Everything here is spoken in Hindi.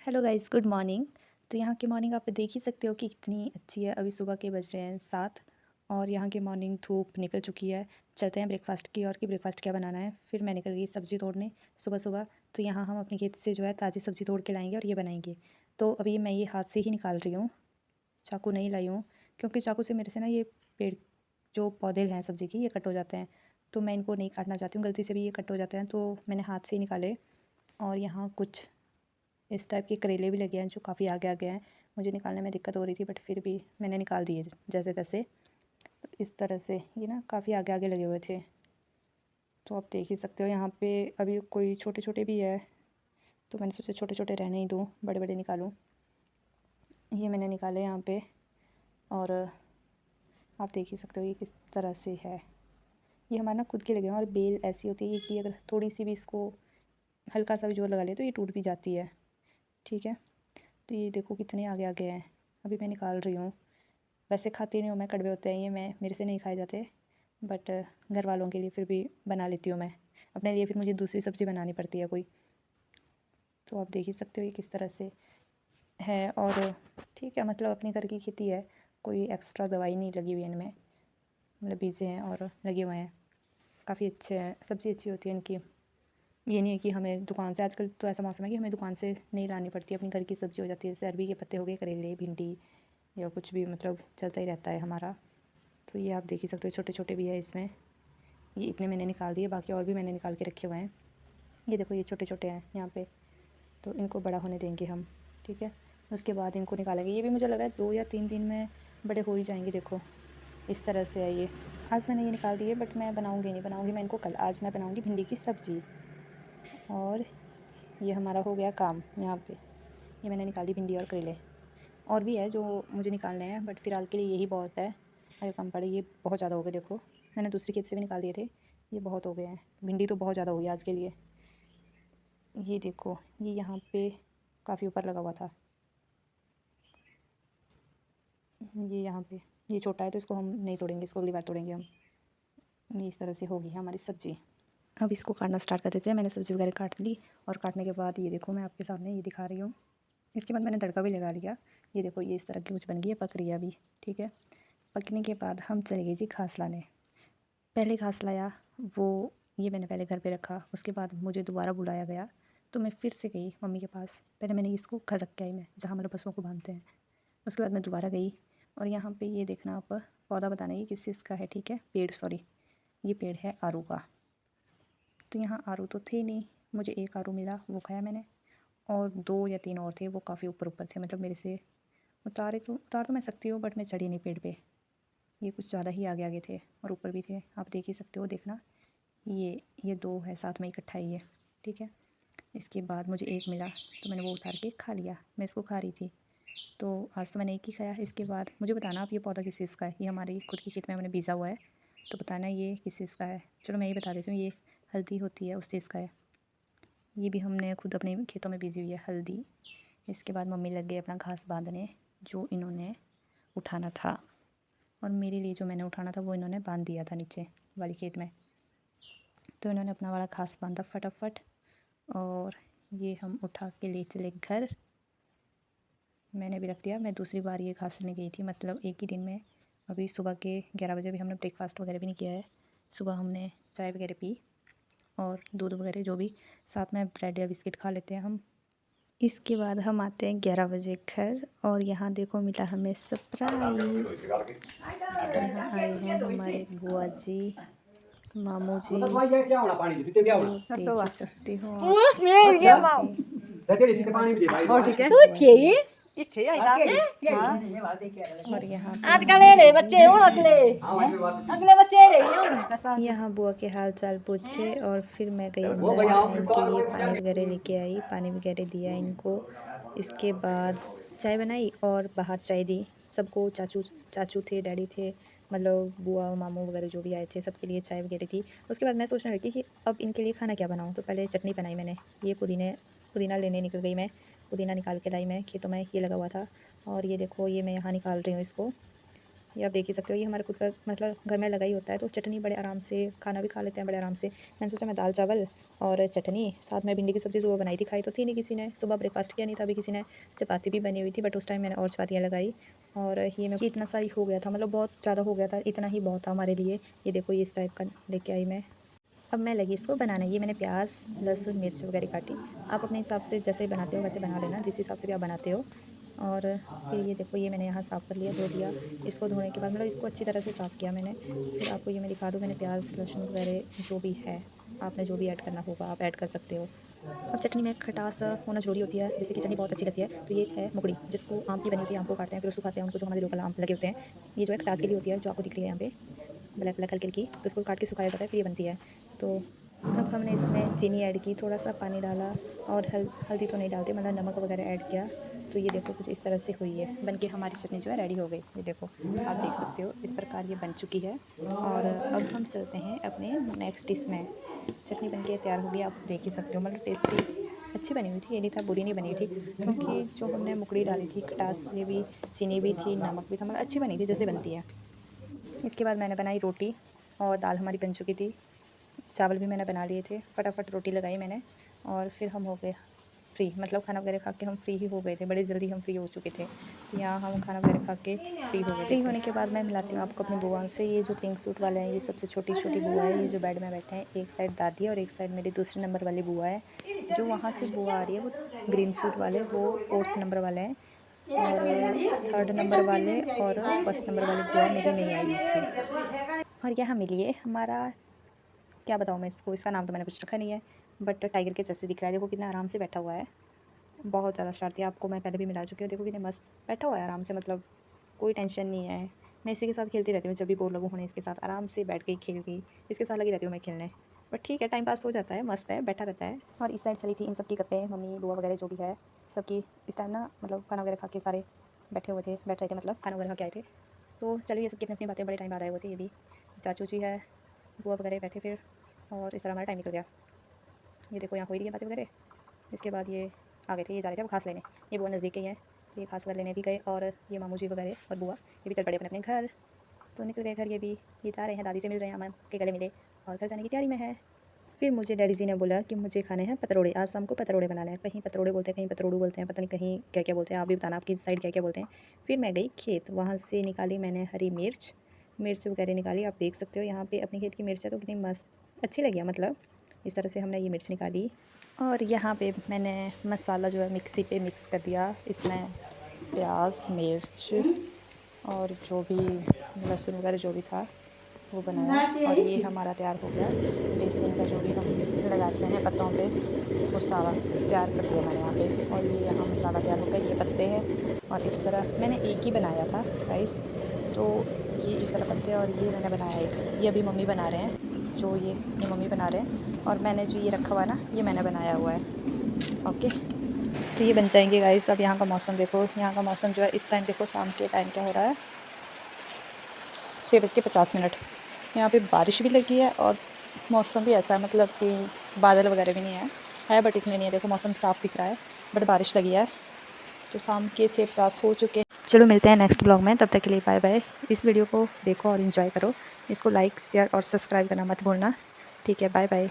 Hello guys, good morning. तो यहाँ की मॉर्निंग आप देख ही सकते हो कि कितनी अच्छी है। अभी सुबह के बज रहे हैं 7 और यहाँ की मॉर्निंग धूप निकल चुकी है। चलते हैं ब्रेकफास्ट की और कि ब्रेकफास्ट क्या बनाना है। फिर मैं निकल गई सब्ज़ी तोड़ने सुबह सुबह। तो यहाँ हम अपने खेत से जो है ताज़ी सब्ज़ी तोड़ के लाएंगे और ये बनाएंगे। तो अभी मैं ये हाथ से ही निकाल रही हूँ, चाकू नहीं लाई हूँ, क्योंकि चाकू से मेरे से ना ये पेड़ जो पौधे हैं सब्ज़ी की ये कट हो जाते हैं। तो मैं इनको नहीं काटना चाहती हूँ, गलती से भी ये कट हो जाते हैं, तो मैंने हाथ से ही निकाले। और यहाँ कुछ इस टाइप के करेले भी लगे हैं जो काफ़ी आगे आगे हैं। मुझे निकालने में दिक्कत हो रही थी, बट फिर भी मैंने निकाल दिए जैसे तैसे। तो इस तरह से ये ना काफ़ी आगे आगे लगे हुए थे। तो आप देख ही सकते हो यहाँ पे अभी कोई छोटे छोटे भी है, तो मैंने सोचा छोटे छोटे रहने ही दूँ, बड़े बड़े निकालूँ। ये मैंने निकाले यहाँ पे। और आप देख ही सकते हो ये किस तरह से है। ये हमारे ना खुद के लगे हैं और बेल ऐसी होती है कि अगर थोड़ी सी भी इसको हल्का सा भी जोर लगा ले तो ये टूट भी जाती है। ठीक है, तो ये देखो कितने आगे आगे हैं। अभी मैं निकाल रही हूँ। वैसे खाती नहीं हूँ मैं, कड़वे होते हैं ये, मैं मेरे से नहीं खाए जाते, बट घर वालों के लिए फिर भी बना लेती हूँ मैं। अपने लिए फिर मुझे दूसरी सब्ज़ी बनानी पड़ती है कोई। तो आप देख ही सकते हो ये किस तरह से है। और ठीक है, मतलब अपने घर की खेती है, कोई एक्स्ट्रा दवाई नहीं लगी हुई है इनमें, मतलब बीजे हैं और लगे हुए हैं। काफ़ी अच्छे हैं, सब्ज़ी अच्छी होती है इनकी। ये नहीं है कि हमें दुकान से, आजकल तो ऐसा मौसम है कि हमें दुकान से नहीं लानी पड़ती, अपनी घर की सब्ज़ी हो जाती है। जैसे अरबी के पत्ते हो गए, करेले, भिंडी या कुछ भी, मतलब चलता ही रहता है हमारा। तो ये आप देख ही सकते हो छोटे छोटे भी है इसमें। ये इतने मैंने निकाल दिए, बाकी और भी मैंने निकाल के रखे हुए हैं। ये देखो ये छोटे छोटे हैं यहाँ पे, तो इनको बड़ा होने देंगे हम। ठीक है, उसके बाद इनको निकालेंगे। ये भी मुझे लग रहा है 2 या 3 दिन में बड़े हो ही जाएंगे। देखो इस तरह से है ये। आज मैंने ये निकाल दिए, बट मैं बनाऊँगी नहीं, बनाऊँगी मैं इनको कल। आज मैं बनाऊँगी भिंडी की सब्ज़ी। और ये हमारा हो गया काम यहाँ पे। ये मैंने निकाल दी भिंडी और करेले। और भी है जो मुझे निकालने हैं, बट फ़िलहाल के लिए यही बहुत है। अगर कम पड़े, ये बहुत ज़्यादा हो गए। देखो मैंने दूसरी खेत से भी निकाल दिए थे, ये बहुत हो गए हैं। भिंडी तो बहुत ज़्यादा हो गई आज के लिए। ये देखो ये यहाँ पे काफ़ी ऊपर लगा हुआ था। ये यहाँ पे ये छोटा है, तो इसको हम नहीं तोड़ेंगे, इसको अगली बार तोड़ेंगे हम। ये इस तरह से होगी हमारी सब्ज़ी। अब इसको काटना स्टार्ट कर देते हैं। मैंने सब्ज़ी वगैरह काट ली, और काटने के बाद ये देखो मैं आपके सामने ये दिखा रही हूँ। इसके बाद मैंने तड़का भी लगा लिया। ये देखो ये इस तरह की कुछ बन गई है, पक रही है अभी। ठीक है, पकने के बाद हम चले गए जी घास लाने। पहले घास लाया, वो ये मैंने पहले घर पे रखा। उसके बाद मुझे दोबारा बुलाया गया, तो मैं फिर से गई मम्मी के पास। पहले मैंने इसको घर रख के आई मैं, जहाँ मतलब पशुओं को बांधते हैं। उसके बाद मैं दोबारा गई, और यहाँ पे ये देखना आप, पौधा बताना ये किस चीज़ का है। ठीक है, पेड़, सॉरी, ये पेड़ है आरू का। तो यहाँ आरू तो थे नहीं, मुझे एक आरू मिला, वो खाया मैंने। और 2 या 3 और थे, वो काफ़ी ऊपर ऊपर थे, मतलब मेरे से उतार तो मैं सकती हूँ, बट मैं चढ़ी नहीं पेड़ पे। ये कुछ ज़्यादा ही आगे आगे थे और ऊपर भी थे, आप देख ही सकते हो। देखना ये 2 है साथ में इकट्ठा ही है। ठीक है, इसके बाद मुझे एक मिला, तो मैंने वो उतार के खा लिया। मैं इसको खा रही थी, तो आज तो मैंने एक ही खाया। इसके बाद मुझे बताना आप ये पौधा किस चीज़ का है। ये हमारी खुद की खेत में हमने बीजा हुआ है, तो बताना ये किस चीज़ का है। चलो मैं ये बता देती हूँ, ये हल्दी होती है उस चीज़ का है। ये भी हमने खुद अपने खेतों में बीजी हुई है हल्दी। इसके बाद मम्मी लग गई अपना घास बांधने, जो इन्होंने उठाना था, और मेरे लिए जो मैंने उठाना था वो इन्होंने बांध दिया था नीचे वाली खेत में। तो इन्होंने अपना वाला घास बांधा फटाफट, और ये हम उठा के ले चले घर। मैंने भी रख दिया। मैं दूसरी बार ये घास लेने गई थी, मतलब एक ही दिन में। अभी सुबह के 11 बजे भी हमने ब्रेकफास्ट वगैरह भी नहीं किया है। सुबह हमने चाय वगैरह पी और दूध वगैरह जो भी, साथ में ब्रेड या बिस्किट खा लेते हैं हम। इसके बाद हम आते हैं 11 बजे घर, और यहाँ देखो मिला हमें सरप्राइज। यहाँ आए हैं हमारे बुआ जी, मामू जी, वो देख ही सकते हो आप। ये हमारी सब्जी की छोटी बुआ जी है। और यहाँ पे हमारे दीदी हैं। यहाँ बुआ के हाल चाल पूछे, और फिर मैं गई अंदर, मैं इनके लिए पानी वगैरह लेके आई, पानी वगैरह दिया इनको। इसके बाद चाय बनाई और बाहर चाय दी सबको। चाचू चाचू थे, डैडी थे, मतलब बुआ मामू वगैरह जो भी आए थे, सबके लिए चाय वगैरह थी। उसके बाद मैं सोचने लगी कि अब इनके लिए खाना क्या बनाऊँ। तो पहले चटनी बनाई मैंने। ये पुदीना लेने निकल गई मैं, पुदीना निकाल के लाई मैं, खेतों में ये लगा हुआ था। और ये देखो ये मैं यहाँ निकाल रही हूँ इसको। ये आप देख ही सकते हो, ये हमारा खुद का मतलब घर में लगा ही होता है। तो चटनी बड़े आराम से खाना भी खा लेते हैं बड़े आराम से। मैंने सोचा मैं दाल चावल और चटनी साथ में भिंडी की सब्ज़ी सुबह बनाई थी, खाई तो थी नहीं किसी ने, सुबह ब्रेकफास्ट किया नहीं था। अभी किसी ने चपाती भी बनी हुई थी, बट उस टाइम मैंने और चपातियाँ लगाई। और ये इतना सा ही हो गया था, मतलब बहुत ज़्यादा हो गया था, इतना ही बहुत था हमारे लिए। ये देखो ये इस टाइप का लेके आई मैं। अब मैं लगी इसको बनाने। ये मैंने प्याज लहसुन मिर्च वगैरह काटी। आप अपने हिसाब से जैसे बनाते हो वैसे बना लेना, जिस हिसाब से भी आप बनाते हो। और फिर ये देखो ये मैंने यहाँ साफ़ कर लिया, धो दिया। इसको धोने के बाद मतलब इसको अच्छी तरह से साफ़ किया मैंने। फिर आपको ये मैं दिखा दूँ, मैंने प्याज लहसुन वगैरह जो भी है, आपने जो भी ऐड करना होगा आप ऐड कर सकते हो। अब चटनी में खटास होना ज़रूरी होती है, जिससे कि चटनी बहुत अच्छी लगती है। तो ये है मुगड़ी, जिसको आम की बनी होती है, आम को काटते हैं फिर उसको खाते हैं, उनको जो हमारे लोकल आम लगे होते हैं। ये जो है खटास के लिए होती है, जो आपको दिख रही है यहाँ पे ब्लैक ब्लैक हल्की हल्की, तो इसको काट के सुखाया जाता है फिर ये बनती है। तो अब हमने इसमें चीनी ऐड की, थोड़ा सा पानी डाला और हल्दी तो नहीं डालते, मतलब नमक वगैरह ऐड किया। तो ये देखो कुछ इस तरह से हुई है, बन के हमारी चटनी जो है रेडी हो गई। ये देखो आप देख सकते हो इस प्रकार ये बन चुकी है। और अब हम चलते हैं अपने नेक्स्ट डिश में। चटनी बन के तैयार हो गई, आप देख ही सकते हो, मतलब टेस्टी अच्छी बनी हुई थी, ये नहीं था बुरी नहीं बनी हुई थी। क्योंकि जो हमने मुकड़ी डाली थी, खटास ये भी, चीनी भी थी, नमक भी था, मतलब अच्छी बनी थी जैसे बनती है। इसके बाद मैंने बनाई रोटी और दाल हमारी बन चुकी थी। चावल भी मैंने बना लिए थे, फटाफट रोटी लगाई मैंने और फिर हम हो गए फ्री, मतलब खाना वगैरह खा के हम फ्री ही हो गए थे, बड़ी जल्दी हम फ्री हो चुके थे। यहाँ हम खाना वगैरह खा के फ्री हो गए। फ्री होने के बाद मैं मिलाती हूँ आपको अपनी बुआ से। ये जो पिंक सूट वाले हैं ये सबसे छोटी छोटी बुआ है, ये जो बेड में बैठे हैं, एक साइड दादी है और एक साइड मेरी दूसरे नंबर वाली बुआ है। जो वहाँ से बुआ आ रही है वो ग्रीन सूट वाले, वो 4th नंबर वाले हैं और 3rd नंबर वाले और 1st नंबर वाली बुआ मेरी नहीं आई थी। और यहाँ मिली है हमारा, क्या बताऊँ मैं इसको, इसका नाम तो मैंने कुछ रखा नहीं है, बट टाइगर के जैसे दिख रहा है। देखो कितना आराम से बैठा हुआ है, बहुत ज़्यादा शरारती है। आपको मैं पहले भी मिला चुकी हूँ, देखो कितने मस्त बैठा हुआ है आराम से, मतलब कोई टेंशन नहीं है। मैं इसी के साथ खेलती रहती हूँ, जब भी बोर लगूँ होने इसके साथ आराम से बैठ के खेल गई, इसके साथ लगी रहती हूँ मैं खेलने। बट ठीक है, टाइम पास हो जाता है, मस्त है, बैठा रहता है। और इस साइड चली थी इन सब की गप्पे, मम्मी बुआ वगैरह जो भी है सबकी इस टाइम ना, मतलब खाना वगैरह खा के सारे बैठ रहे थे, मतलब खाना वगैरह खा के आए थे। तो चलिए ये सबकी अपनी अपनी बातें बड़े टाइम बाद आए हुए थे। ये भी चाचू जी है, बुआ वगैरह बैठे फिर, और इस तरह हमारा टाइम निकल गया। ये देखो यहाँ हो रही है बातें वगैरह। इसके बाद ये आ गए थे, ये जा रहे थे वो घास लेने, ये बुआ नज़दीक ही है, ये घास वगैरह लेने भी गए। और ये मामू जी वगैरह और बुआ ये भी चल पड़े अपने अपने घर। तो निकल गए घर ये भी, ये जा रहे हैं दादी से मिल रहे हैं, अमन के गले मिले और घर जाने की तैयारी में है। फिर मुझे डैडी जी ने बोला कि मुझे खाने हैं पतरोड़े, आज शाम को पतरोड़े बनाने हैं। कहीं पतरोड़े बोलते हैं, कहीं पतरोड़ू बोलते हैं, पता नहीं कहीं क्या क्या बोलते हैं, आप भी बताना आपकी साइड क्या क्या बोलते हैं। फिर मैं गई खेत, वहाँ से निकाली मैंने हरी मिर्च मिर्च वगैरह निकाली। आप देख सकते हो यहाँ पे अपने खेत की मिर्च है तो कितनी मस्त अच्छी लगी है, मतलब इस तरह से हमने ये मिर्च निकाली। और यहाँ पे मैंने मसाला जो है मिक्सी पे मिक्स कर दिया, इसमें प्याज मिर्च और जो भी लहसुन वगैरह जो भी था वो बनाया। और ये हमारा तैयार हो गया, बेसन का जो भी हम लगाते हैं पत्तों पे वो सारा तैयार कर दिया मैंने यहाँ पे। और ये यहाँ मसाला तैयार हो गया, ये पत्ते हैं और इस तरह मैंने एक ही बनाया था राइस, तो ये इस तरह पत्ते और ये मैंने बनाया एक, ये अभी मम्मी बना रहे हैं, जो ये मम्मी बना रहे हैं। और मैंने जो ये रखा हुआ है ना, ये मैंने बनाया हुआ है। ओके, तो ये बन जाएंगे गाइस। अब यहाँ का मौसम देखो, यहाँ का मौसम जो है इस टाइम देखो, शाम के टाइम क्या हो रहा है, 6:50। यहाँ पे बारिश भी लगी है और मौसम भी ऐसा है, मतलब कि बादल वगैरह भी नहीं है बट इतने नहीं है। देखो मौसम साफ़ दिख रहा है बट बारिश लगी है। तो शाम के 6:50 हो चुके हैं। चलो मिलते हैं नेक्स्ट ब्लॉग में, तब तक के लिए बाय बाय। इस वीडियो को देखो और इन्जॉय करो, इसको लाइक शेयर और सब्सक्राइब करना मत भूलना। ठीक है, बाय बाय।